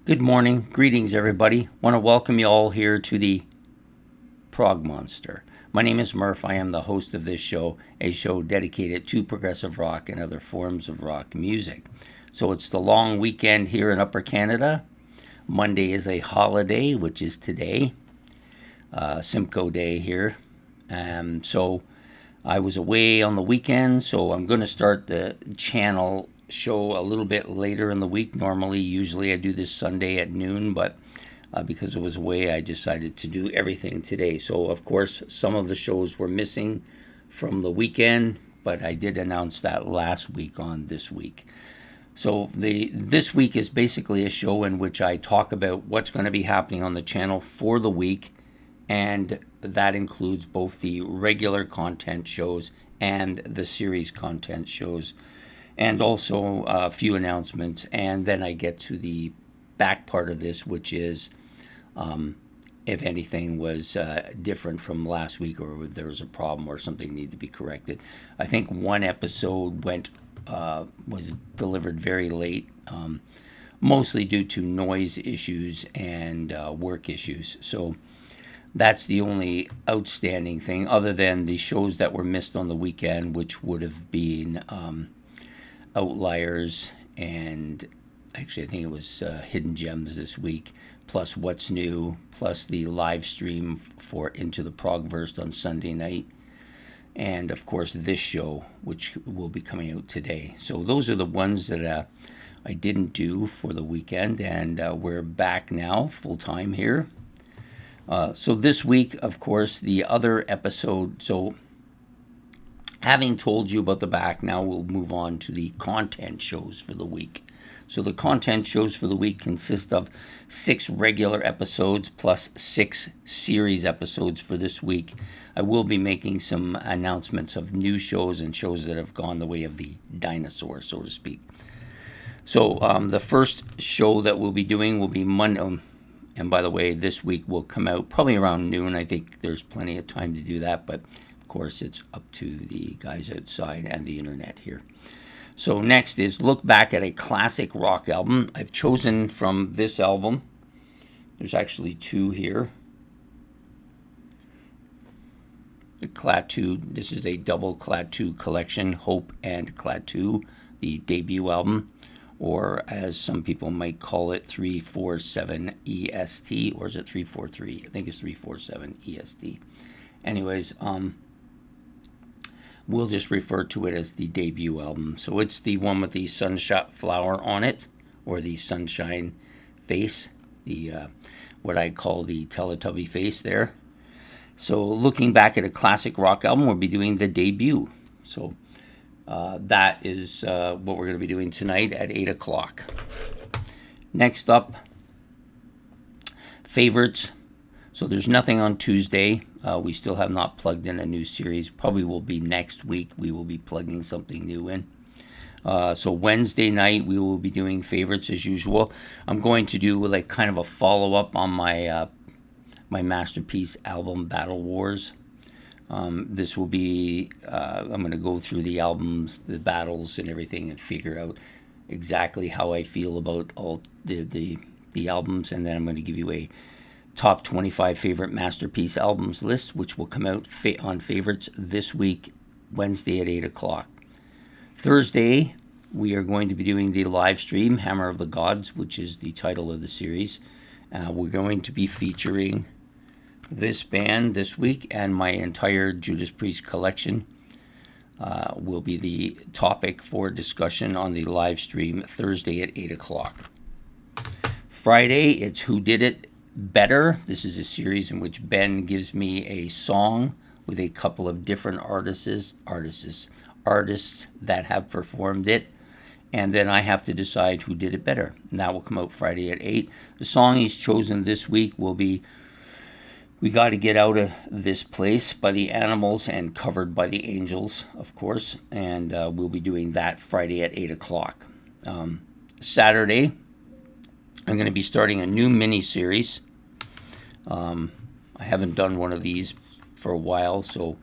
Good morning. Greetings, everybody. Want to welcome you all here to the Prog Monster. My name is Murph. I am the host of this show, a show dedicated to progressive rock and other forms of rock music. So it's the long weekend here in Upper Canada. Monday is a holiday, which is today, Simcoe Day here. So I was away on the weekend, so I'm going to start the channel show a little bit later in the week. Usually I do this Sunday at noon, but because it was away, I decided to do everything today. So, of course, some of the shows were missing from the weekend, but I did announce that last week on this week. So this week is basically a show in which I talk about what's going to be happening on the channel for the week, and that includes both the regular content shows and the series content shows, and also a few announcements. And then I get to the back part of this, which is if anything was different from last week, or if there was a problem or something needed to be corrected. I think one episode was delivered very late, mostly due to noise issues and work issues. So that's the only outstanding thing, other than the shows that were missed on the weekend, which would have been Outliers, and actually I think it was Hidden Gems this week, plus What's New, plus the live stream for Into the Progverse on Sunday night, and of course this show, which will be coming out today. So those are the ones that I didn't do for the weekend, and we're back now full time here. So this week, of course, the other episode. So having told you about the back, now we'll move on to the content shows for the week. So the content shows for the week consist of 6 regular episodes plus 6 series episodes for this week. I will be making some announcements of new shows and shows that have gone the way of the dinosaur, so to speak. So the first show that we'll be doing will be Monday. And by the way, this week will come out probably around noon. I think there's plenty of time to do that, but of course it's up to the guys outside and the internet here. So next is look back at a classic rock album. I've chosen from this album. There's actually 2 here. The Klaatu, this is a double Klaatu collection, Hope and Klaatu, the debut album, or as some people might call it, 347 EST, or is it 343? I think it's 347 EST. Anyways, we'll just refer to it as the debut album. So it's the one with the sunshot flower on it, or the sunshine face, the what I call the Teletubby face there. So looking back at a classic rock album, we'll be doing the debut. So that is what we're going to be doing tonight at 8 o'clock. Next up, favorites. So there's nothing on Tuesday. We still have not plugged in a new series. Probably will be next week. We will be plugging something new in. So Wednesday night we will be doing favorites as usual. I'm going to do like kind of a follow-up on my my masterpiece album, Battle Wars. This will be, I'm going to go through the albums, the battles and everything, and figure out exactly how I feel about all the albums, and then I'm going to give you a top 25 favorite masterpiece albums list, which will come out on favorites this week, Wednesday at 8 o'clock. Thursday, we are going to be doing the live stream, Hammer of the Gods, which is the title of the series. We're going to be featuring this band this week, and my entire Judas Priest collection will be the topic for discussion on the live stream Thursday at 8 o'clock. Friday, it's Who Did It Better. This is a series in which Ben gives me a song with a couple of different artists that have performed it, and then I have to decide who did it better. And that will come out Friday at 8. The song he's chosen this week will be We Gotta Get Out of This Place by the Animals and Covered by the Angels, of course, and we'll be doing that Friday at 8 o'clock. Saturday, I'm going to be starting a new mini-series. I haven't done one of these for a while, so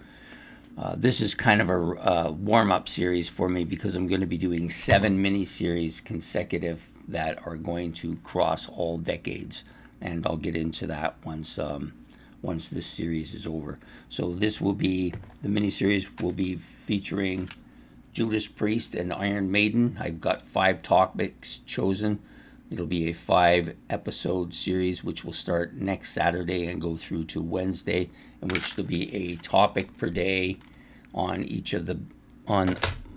this is kind of a warm-up series for me, because I'm going to be doing 7 mini-series consecutive that are going to cross all decades, and I'll get into that once this series is over. So the miniseries will be featuring Judas Priest and Iron Maiden. I've got 5 topics chosen. It'll be a 5-episode series, which will start next Saturday and go through to Wednesday, in which there'll be a topic per day on each of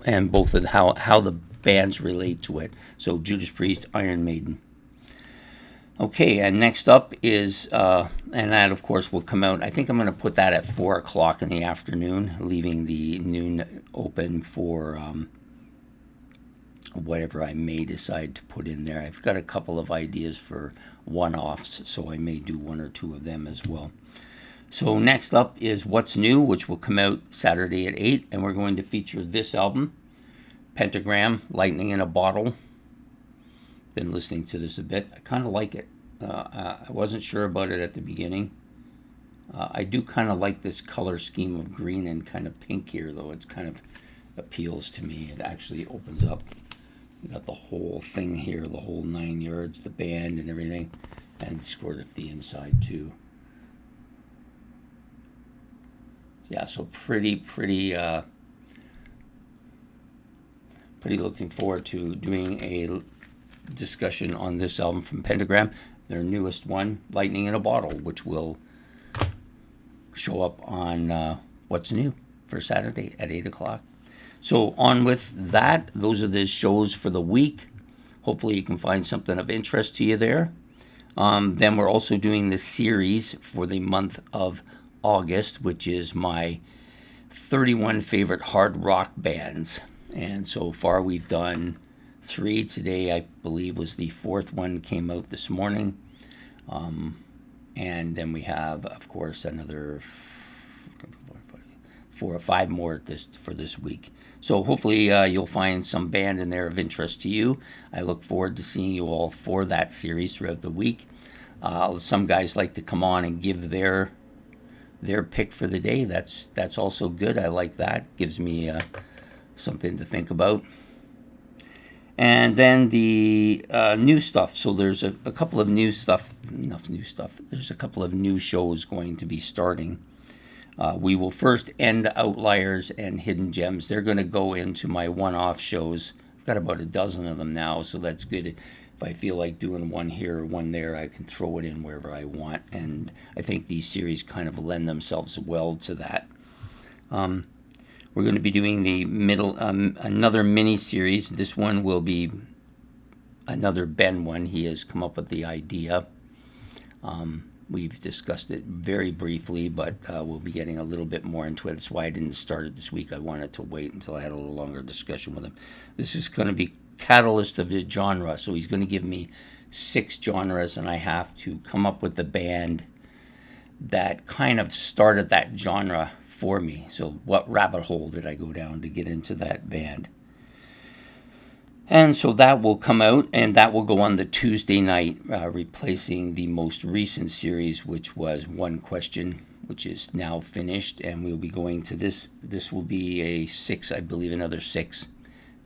and both of how the bands relate to it. So Judas Priest, Iron Maiden. Okay, and next up is, and that of course will come out, I think I'm going to put that at 4 o'clock in the afternoon, leaving the noon open for whatever I may decide to put in there. I've got a couple of ideas for one-offs, so I may do 1 or 2 of them as well. So next up is What's New, which will come out Saturday at 8, and we're going to feature this album, Pentagram, Lightning in a Bottle. Been listening to this a bit. I kind of like it. I wasn't sure about it at the beginning. I do kind of like this color scheme of green and kind of pink here, though. It kind of appeals to me. It actually opens up. You got the whole thing here, the whole 9 yards, the band and everything, and sort of the inside too. Yeah, so pretty looking forward to doing a discussion on this album from Pentagram, their newest one, Lightning in a Bottle, which will show up on What's New for Saturday at 8 o'clock. So on with that. Those are the shows for the week. Hopefully you can find something of interest to you there. Then we're also doing the series for the month of August, which is my 31 favorite hard rock bands. And so far we've done 3. Today, I believe, was the 4th one, came out this morning. And then we have, of course, another 4 or 5 more for this week. So hopefully you'll find some band in there of interest to you. I look forward to seeing you all for that series throughout the week. Some guys like to come on and give their pick for the day. That's also good. I like that. Gives me something to think about. And then the new stuff. So there's a couple of new stuff. There's a couple of new shows going to be starting. We will first end Outliers and Hidden Gems. They're going to go into my one-off shows. I've got about a dozen of them now, so that's good. If I feel like doing one here or one there, I can throw it in wherever I want. And I think these series kind of lend themselves well to that. We're going to be doing another mini series. This one will be another Ben one. He has come up with the idea. We've discussed it very briefly, but we'll be getting a little bit more into it. That's why I didn't start it this week. I wanted to wait until I had a little longer discussion with him. This is going to be catalyst of the genre. So he's going to give me 6 genres, and I have to come up with the band that kind of started that genre for me. So what rabbit hole did I go down to get into that band? And so that will come out, and that will go on the Tuesday night, replacing the most recent series, which was One Question, which is now finished, and we'll be going to this. This will be a 6, I believe, another 6.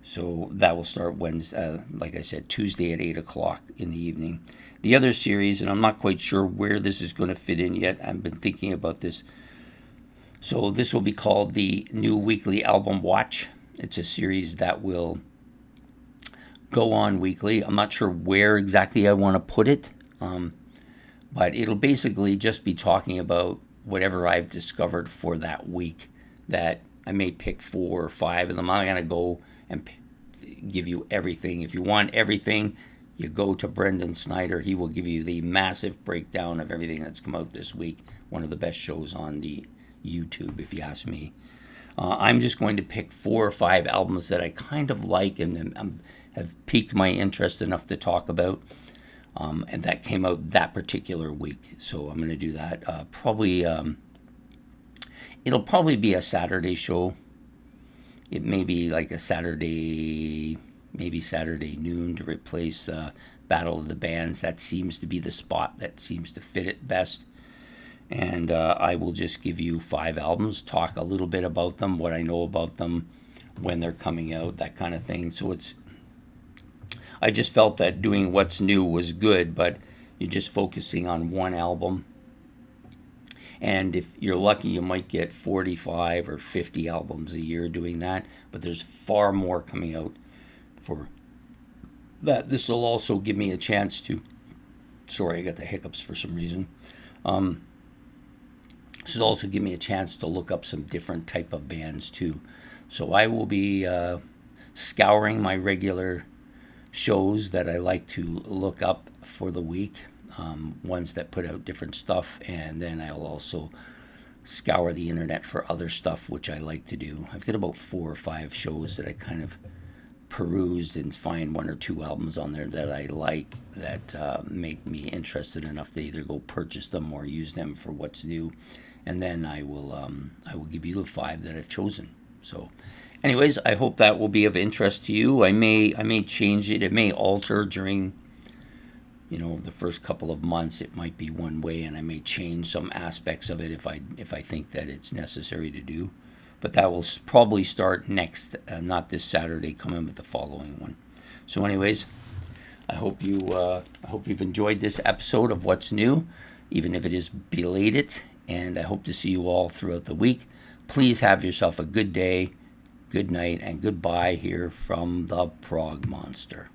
So that will start Wednesday, like I said, Tuesday at 8 o'clock in the evening. The other series, and I'm not quite sure where this is going to fit in yet. I've been thinking about this. So this will be called the New Weekly Album Watch. It's a series that will go on weekly. I'm not sure where exactly I want to put it, but it'll basically just be talking about whatever I've discovered for that week. That I may pick 4 or 5 of them. I'm not going to go and give you everything. If you want everything, you go to Brendan Snyder. He will give you the massive breakdown of everything that's come out this week. One of the best shows on the YouTube, if you ask me. I'm just going to pick 4 or 5 albums that I kind of like and have piqued my interest enough to talk about, and that came out that particular week. So I'm going to do that. It'll probably be a Saturday show. It may be like a Saturday noon to replace Battle of the Bands. That seems to be the spot that seems to fit it best. And I will just give you 5 albums, talk a little bit about them, what I know about them, when they're coming out, that kind of thing. So I just felt that doing what's new was good, but you're just focusing on one album. And if you're lucky, you might get 45 or 50 albums a year doing that. But there's far more coming out for that. This will also give me a chance to. Sorry, I got the hiccups for some reason. This will also give me a chance to look up some different type of bands too. So I will be scouring my regular shows that I like to look up for the week, ones that put out different stuff, and then I'll also scour the internet for other stuff which I like to do. I've got about 4 or 5 shows that I kind of perused and find 1 or 2 albums on there that I like, that make me interested enough to either go purchase them or use them for what's new, and then I will give you the 5 that I've chosen. So anyways, I hope that will be of interest to you. I may change it. It may alter during, the first couple of months. It might be one way, and I may change some aspects of it if I think that it's necessary to do. But that will probably start next, not this Saturday coming, but the following one. So anyways, I hope you've enjoyed this episode of What's New, even if it is belated, and I hope to see you all throughout the week. Please have yourself a good day, good night, and goodbye here from the Prog Monster.